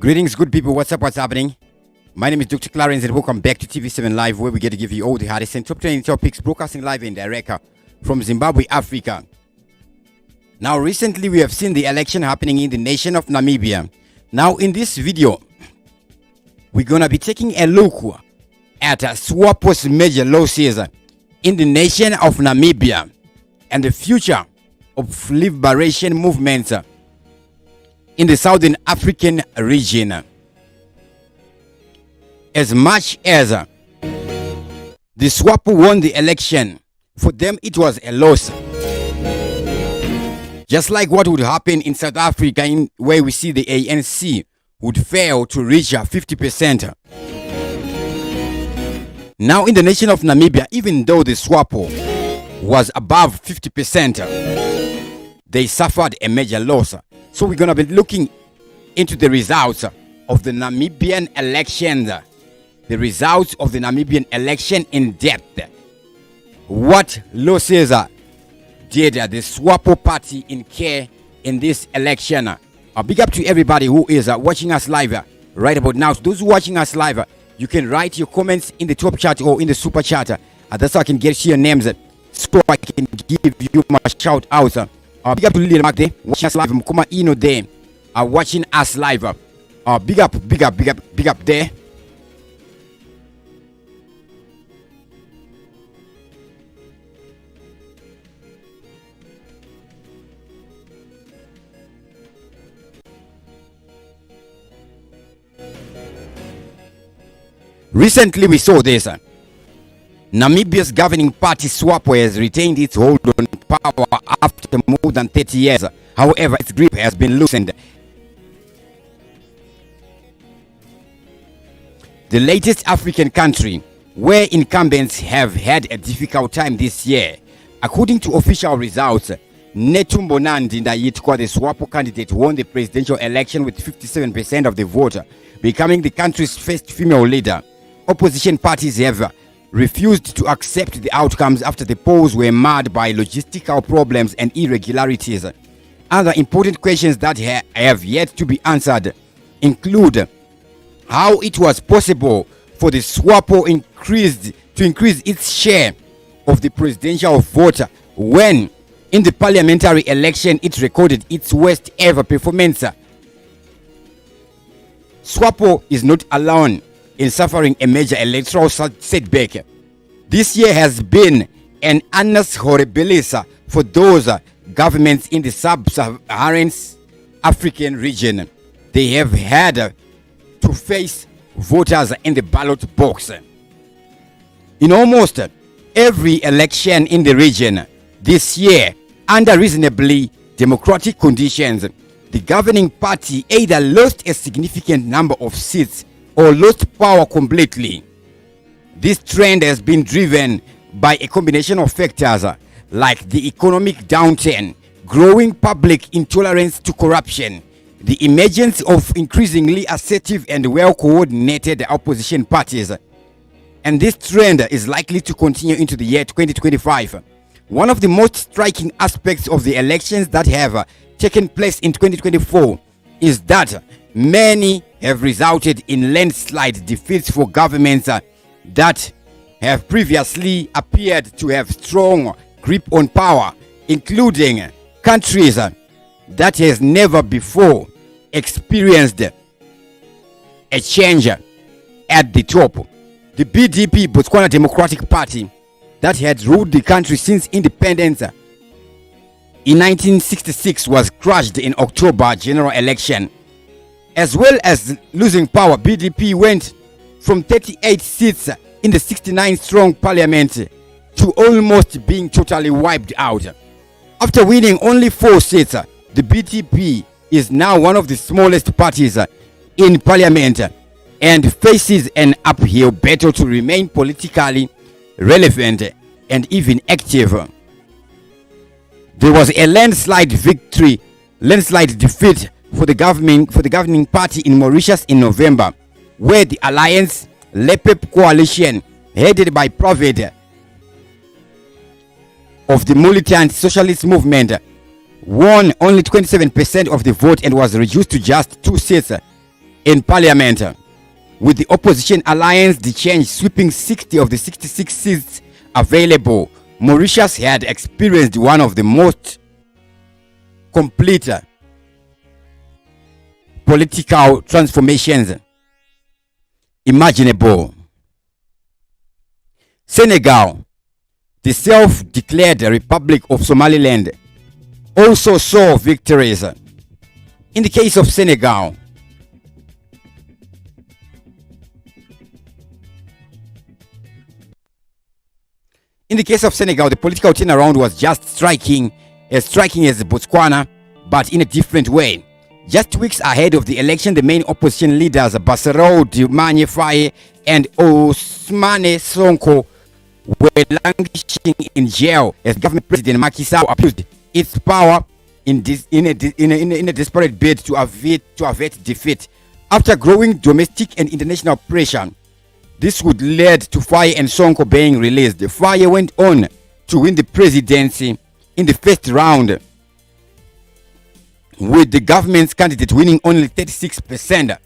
Greetings, good people. What's up? What's happening? My name is Dr. Clarence, and welcome back to TV7 Live, where we get to give you all the hardest and top trending topics, broadcasting live and direct from Zimbabwe, Africa. Now, recently we have seen the election happening in the nation of Namibia. Now, in this video, we're gonna be taking a look at SWAPO's major losses in the nation of Namibia and the future of liberation movements in the Southern African region. As much as the SWAPO won the election, for them it was a loss. Just like what would happen in South Africa, where we see the ANC would fail to reach 50%. Now in the nation of Namibia, even though the SWAPO was above 50%, they suffered a major loss. So we're going to be looking into the results of the Namibian elections. The results of the Namibian election in depth. What losses did the SWAPO party incur in this election? A big up to everybody who is watching us live right about now. So those who are watching us live, you can write your comments in the top chat or in the super chat. That's how I can get your names so I can give you my shout out. Big up to Lily Mark there, watching us live. Mukuma Ino there, watching us live. Big up there. Recently we saw this. Namibia's governing party SWAPO has retained its hold on power after more than 30 years. However, its grip has been loosened. The latest African country where incumbents have had a difficult time this year. According to official results, Netumbo Nandi Ndaitwah, the SWAPO candidate, won the presidential election with 57% of the vote, becoming the country's first female leader. Opposition parties have refused to accept the outcomes after the polls were marred by logistical problems and irregularities. Other important questions that have yet to be answered include how it was possible for the SWAPO to increase its share of the presidential vote when in the parliamentary election it recorded its worst ever performance. SWAPO is not alone in suffering a major electoral setback. This year has been an annus horribilis for those governments in the sub-Saharan African region. They have had to face voters in the ballot box. In almost every election in the region this year, under reasonably democratic conditions, the governing party either lost a significant number of seats or lost power completely. This trend has been driven by a combination of factors like the economic downturn, growing public intolerance to corruption, the emergence of increasingly assertive and well-coordinated opposition parties. And this trend is likely to continue into the year 2025. One of the most striking aspects of the elections that have taken place in 2024 is that many have resulted in landslide defeats for governments that have previously appeared to have strong grip on power, including countries that has never before experienced a change at the top. The BDP, Botswana Democratic Party, that had ruled the country since independence in 1966, was crushed in October general election. As well as losing power, BDP went from 38 seats in the 69-strong parliament to almost being totally wiped out. After winning only 4 seats, the BDP is now one of the smallest parties in parliament and faces an uphill battle to remain politically relevant and even active. There was a landslide defeat for the governing party in Mauritius in November, where the Alliance LEPEP coalition, headed by Provid of the militant socialist movement, won only 27% of the vote and was reduced to just 2 seats in parliament. With the opposition alliance, the change sweeping 60 of the 66 seats available, Mauritius had experienced one of the most complete political transformations imaginable. Senegal, the self-declared Republic of Somaliland, also saw victories. In the case of Senegal, the political turnaround was just striking as Botswana, but in a different way. Just weeks ahead of the election, the main opposition leaders, Bassirou Diomaye Faye and Ousmane Sonko, were languishing in jail as government president Macky Sall abused its power in a desperate bid to avert defeat. After growing domestic and international pressure, this would lead to Faye and Sonko being released. Faye went on to win the presidency in the first round, with the government's candidate winning only 36%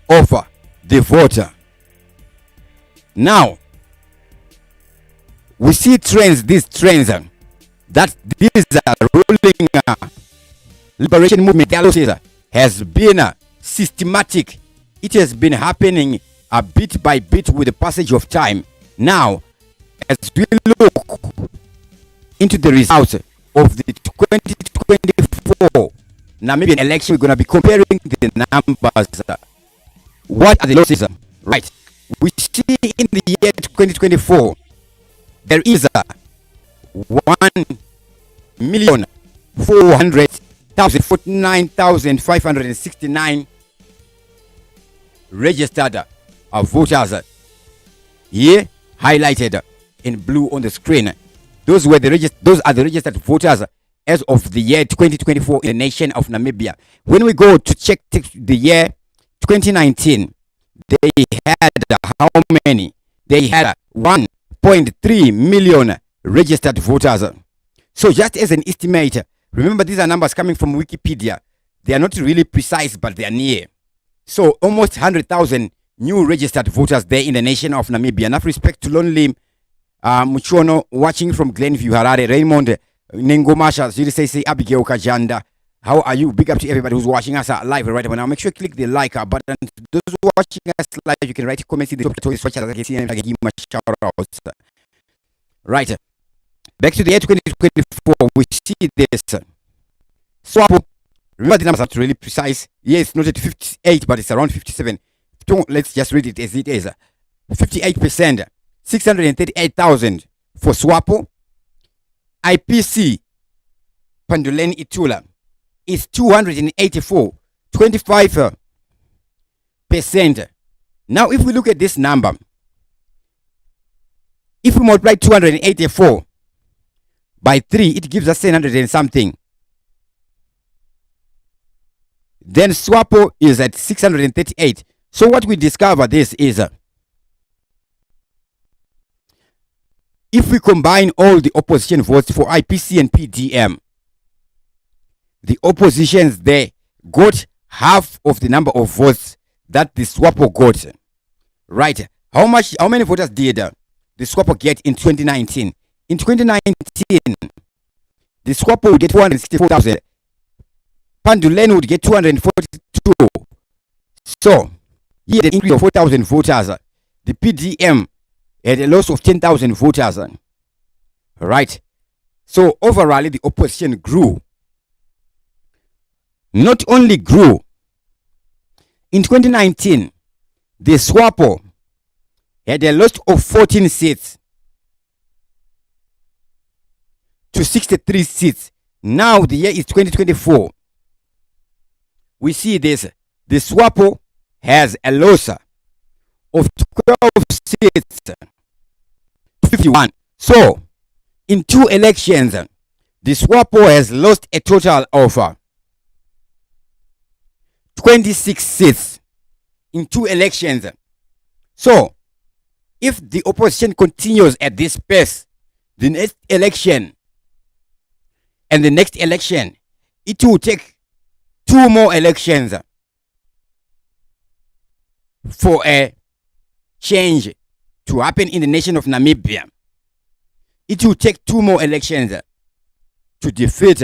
of the vote. Now, we see these trends that this ruling liberation movement has been systematic. It has been happening bit by bit with the passage of time. Now, as we look into the results of the 2024 Namibian election, we're going to be comparing the numbers. What are the losses? Right. We see in the year 2024, there is 1,400,49,569 registered voters, here highlighted in blue on the screen. Those are the registered voters as of the year 2024 in the nation of Namibia. When we go to check the year 2019, they had how many? They had 1.3 million registered voters. So just as an estimate, remember these are numbers coming from Wikipedia. They are not really precise, but they are near. So almost 100,000 new registered voters there in the nation of Namibia. Enough respect to Lonely Muchono watching from Glenview, Harare. Raymond Nengomasha, Zirisese, Abigail Kajanda. How are you? Big up to everybody who's watching us live right now. Make sure you click the like button. Those watching us live, you can write comments in the top watch as I can see and I can give my shout outs. Right. Back to the year 2024, we see this. Swapo. Remember the numbers are not really precise. Yes, it's not at 58, but it's around 57. Let's just read it as it is. 58%, 638,000 for Swapo. IPC, Panduleni Itula, is 284, 25%. Now, if we look at this number, if we multiply 284 by 3, it gives us 700 and something. Then Swapo is at 638. So what we discover this is, if we combine all the opposition votes for IPC and PDM, the oppositions there got half of the number of votes that the Swapo got. Right. How many voters did the Swapo get in 2019? In 2019, the Swapo would get 464,000. Panduleni would get 242. So, he had an increase of 4,000 voters. The PDM had a loss of 10,000 voters. Right. So, overall, the opposition grew. Not only grew, in 2019, the Swapo had a loss of 14 seats to 63 seats. Now, the year is 2024. We see this. The Swapo has a loss of 12 seats to 51. So, in 2 elections, the Swapo has lost a total of 26 seats in 2 elections. So, if the opposition continues at this pace, the next election and the next election, it will take 2 more elections for a change to happen in the nation of Namibia, it will take 2 more elections to defeat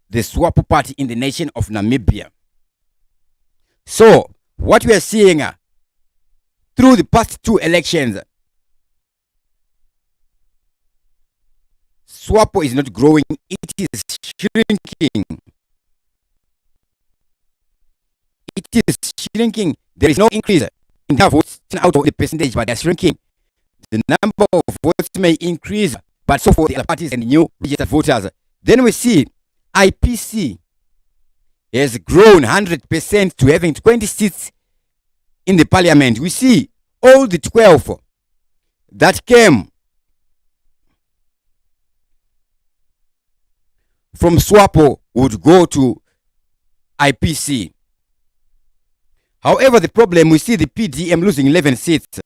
the SWAPO party in the nation of Namibia. So, what we are seeing through the past 2 elections, SWAPO is not growing, it is shrinking. It is shrinking. There is no increase in the votes out of the percentage, but they are shrinking. The number of votes may increase, but so for the other parties and new registered voters. Then we see IPC has grown 100% to having 20 seats in the parliament. We see all the 12 that came from SWAPO would go to IPC. However, the problem, we see the PDM losing 11 seats.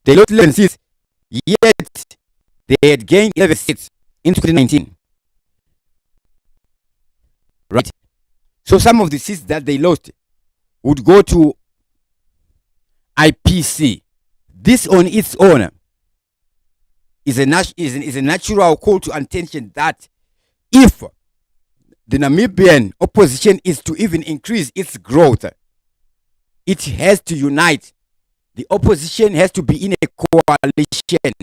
They lost 11 seats, yet they had gained 11 seats in 2019. Right? So some of the seats that they lost would go to IPC. This on its own is a natural call to attention that if the Namibian opposition is to even increase its growth, it has to unite. The opposition has to be in a coalition.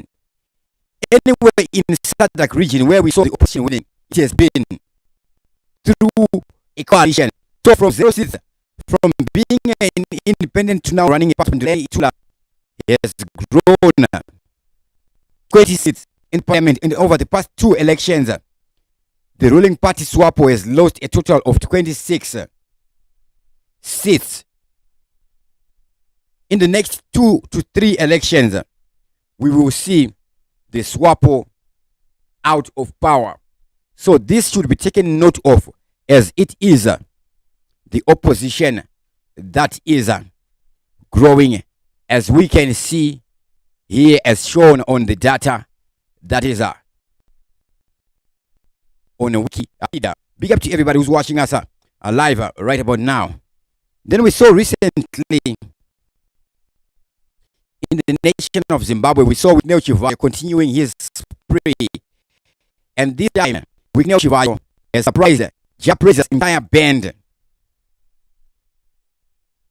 Anywhere in the SADC region where we saw the opposition winning, it has been through a coalition. So from 0 seats, from being an independent to now running a party, has grown 20 seats in parliament. And over the past 2 elections, the ruling party SWAPO has lost a total of 26 seats. In the next 2 to 3 elections, we will see the SWAPO out of power. So this should be taken note of, as it is the opposition that is growing, as we can see here as shown on the data that is on a wiki. Big up to everybody who's watching us live right about now. Then we saw recently in the nation of Zimbabwe, we saw Wignell Chivayo continuing his spree. And this time, Wignell Chivayo has surprised Japreza's entire band.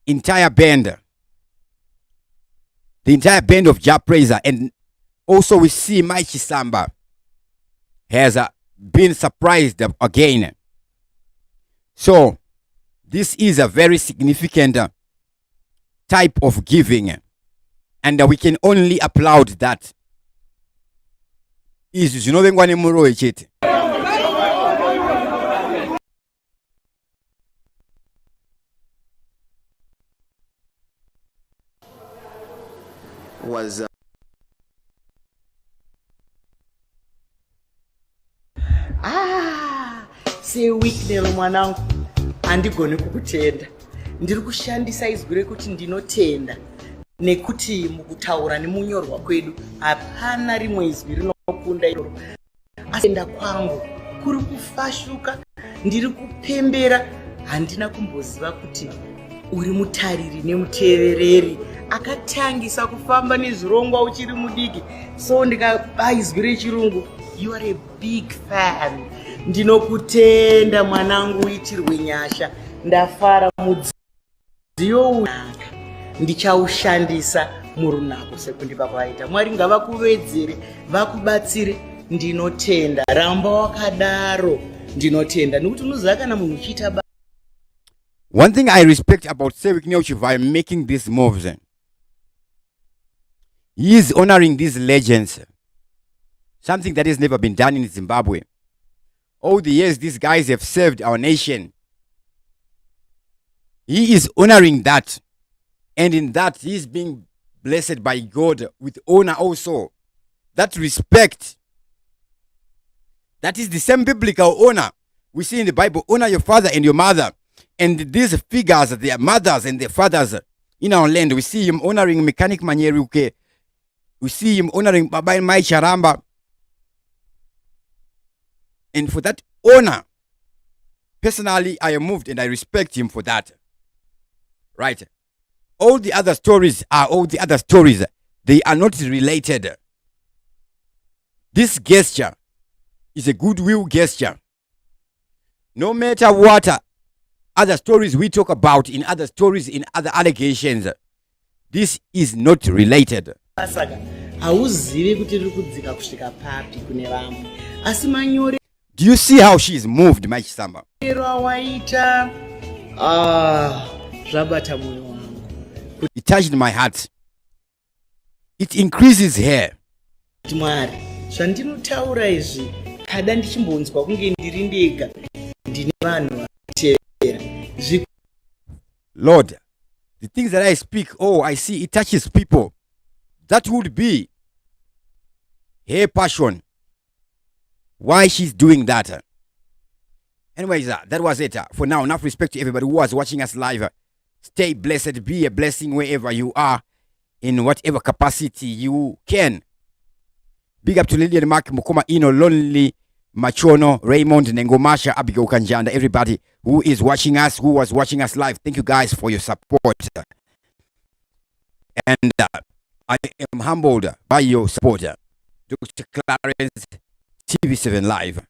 The entire band of Japreza. And also we see Maichi Samba has been surprised again. So this is a very significant type of giving, and we can only applaud that. Is you know was say weeknelo mwanangu andigoni kukutenda, ndiri kushandisa izwi rekuti ndinotenda, nekuti mukutaura nemunyorwa kwedu hapana rimwe izwi rinokunda iroro. Asenda kwangu kuri kufashuka, ndiri kupembera. Handina kumboziva kuti uri mutariri nemutevereri akatangisa kufamba nezvirongwa uchiri mudiki. So ndikabaizwi rechirungu, you are a big fan. Ndinokutenda mwanangu, itirwe nyasha. Ndafara mudziyo unaka, ndichaushandisa murunako sekundipa kwaita. Mwari ngavakuvedzere, vakubatsire. Ndinotenda, ramba wakadaro. Ndinotenda nekuti unoziva kana munhu uchiita. One thing I respect about Wignell Chivayo making these moves, he is honoring these legends, something that has never been done in Zimbabwe. All the years these guys have served our nation, he is honoring that, and in that he is being blessed by God with honor also. That respect, that is the same biblical honor we see in the Bible. Honor your father and your mother. And these figures, their mothers and their fathers in our land, we see him honoring Mechanic Manyeruke. We see him honoring Baba Mai Charamba. And for that honor, Personally, I am moved and I respect him for that. Right? All the other stories are all the other stories. They are not related. This gesture is a goodwill gesture. No matter what other stories we talk about in other stories, in other allegations, this is not related. saka hauzivi kuti riri kudzika kusvika papi kune vamwe asi manyore. Do you see how she is moved, my Samba? Waita zvabata mwoyo wangu. It touched my heart. It increases her. Mwari, zvandinotaura izvi kada ndichimbonzwa kunge ndiri ndega ndine vanhu vatevera. Lord, the things that I speak, I see it touches people. That would be her passion. Why she's doing that. Anyways, that was it. For now, enough respect to everybody who was watching us live. Stay blessed. Be a blessing wherever you are, in whatever capacity you can. Big up to Lillian Mark, Mukoma Ino, Lonely, Machono, Raymond, Nengomasha, Abigail Kanjanda, everybody who is watching us, who was watching us live. Thank you guys for your support. And I am humbled by your support. Dr. Clarence, TV7 Live.